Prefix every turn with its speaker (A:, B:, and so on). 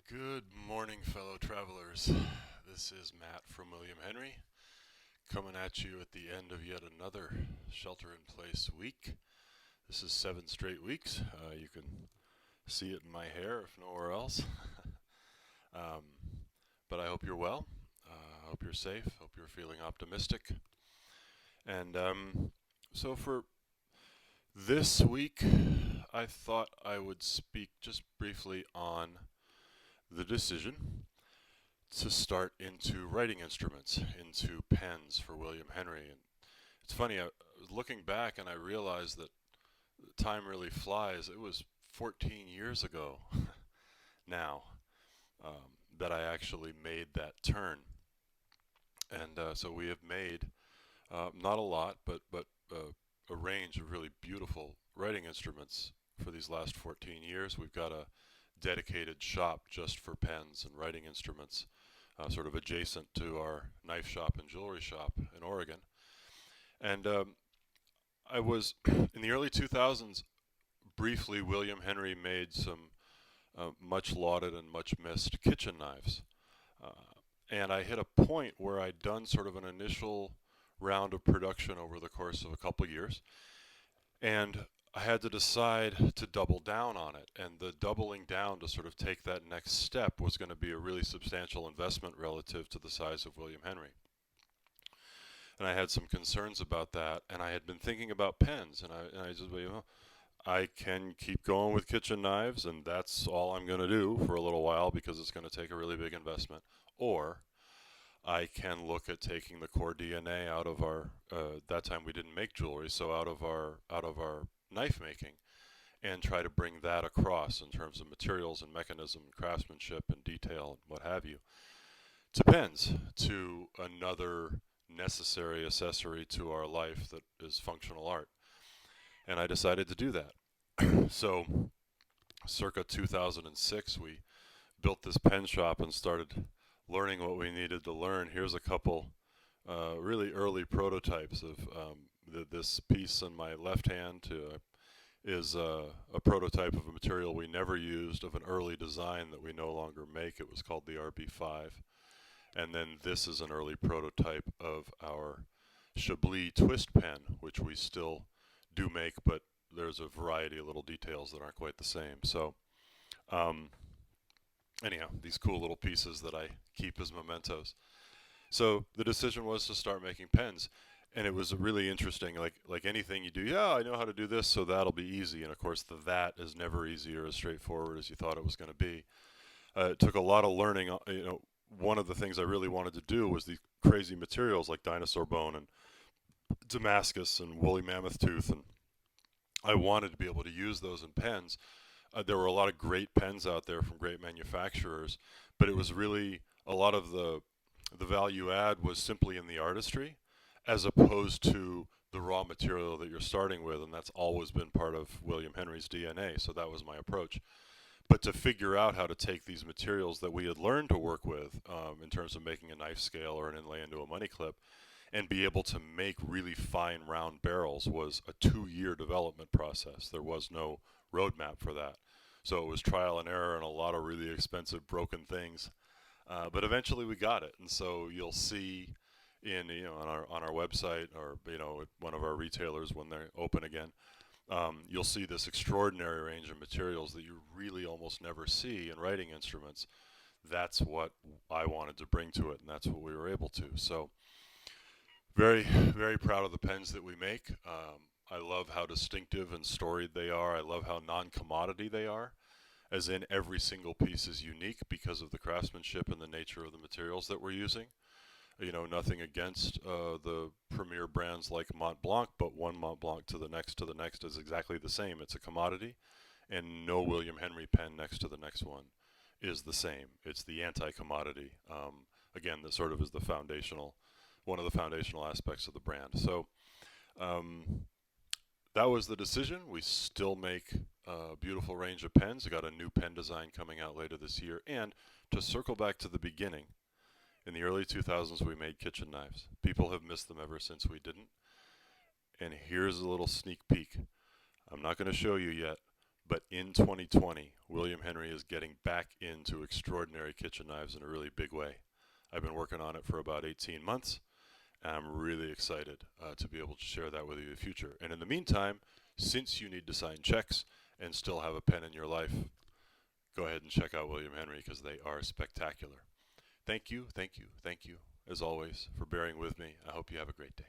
A: Good morning, fellow travelers. This is Matt from William Henry, coming at you at the end of yet another shelter-in-place week. This is 7 straight weeks. You can see it in my hair, if nowhere else. um, but I hope you're well. I hope you're safe. Hope you're feeling optimistic. And so for this week, I thought I would speak just briefly on the decision to start into writing instruments, into pens for William Henry. And it's funny, I was looking back and I realized that time really flies. It was 14 years ago now that I actually made that turn. And so we have made not a lot, but a range of really beautiful writing instruments for these last 14 years. We've got a dedicated shop just for pens and writing instruments, sort of adjacent to our knife shop and jewelry shop in Oregon. And I was, in the early 2000s, briefly William Henry made some much lauded and much missed kitchen knives. Uh, and I hit a point where I'd done sort of an initial round of production over the course of a couple years. And I had to decide to double down on it, and the doubling down to sort of take that next step was going to be a really substantial investment relative to the size of William Henry. And I had some concerns about that, and I had been thinking about pens, and I just, I can keep going with kitchen knives, and that's all I'm going to do for a little while because it's going to take a really big investment. Or I can look at taking the core DNA out of our, that time we didn't make jewelry, so out of our knife making, and try to bring that across in terms of materials and mechanism and craftsmanship and detail and what have you to pens, to another necessary accessory to our life that is functional art. And I decided to do that. So circa 2006 we built this pen shop and started learning what we needed to learn. Here's a couple really early prototypes of this piece in my left hand is a prototype of a material we never used, of an early design that we no longer make. It was called the RB5. And then this is an early prototype of our Chablis twist pen, which we still do make, but there's a variety of little details that aren't quite the same. So anyhow, these cool little pieces that I keep as mementos. So the decision was to start making pens, and it was really interesting. Like anything you do, yeah, I know how to do this, so that'll be easy. And of course, that is never easy or as straightforward as you thought it was going to be. It took a lot of learning. One of the things I really wanted to do was these crazy materials like dinosaur bone and Damascus and woolly mammoth tooth, and I wanted to be able to use those in pens. There were a lot of great pens out there from great manufacturers, but it was really a lot of the value add was simply in the artistry as opposed to the raw material that you're starting with, and that's always been part of William Henry's DNA, so that was my approach. But to figure out how to take these materials that we had learned to work with in terms of making a knife scale or an inlay into a money clip and be able to make really fine round barrels was a 2-year development process. There was no roadmap for that. So it was trial and error and a lot of really expensive broken things. But eventually we got it. And so you'll see in, on our website, or, at one of our retailers when they're open again, you'll see this extraordinary range of materials that you really almost never see in writing instruments. That's what I wanted to bring to it, and that's what we were able to. So very, very proud of the pens that we make. I love how distinctive and storied they are. I love how non-commodity they are, as in every single piece is unique because of the craftsmanship and the nature of the materials that we're using. Nothing against the premier brands like Mont Blanc, but one Mont Blanc to the next is exactly the same. It's a commodity, and no William Henry pen next to the next one is the same. It's the anti-commodity. Again, that sort of is one of the foundational aspects of the brand. So that was the decision. We still make a beautiful range of pens. We got a new pen design coming out later this year. And to circle back to the beginning, in the early 2000s, we made kitchen knives. People have missed them ever since we didn't. And here's a little sneak peek. I'm not going to show you yet, But in 2020, William Henry is getting back into extraordinary kitchen knives in a really big way. I've been working on it for about 18 months, and I'm really excited to be able to share that with you in the future. And in the meantime, since you need to sign checks and still have a pen in your life, go ahead and check out William Henry because they are spectacular. Thank you, thank you, thank you, as always, for bearing with me. I hope you have a great day.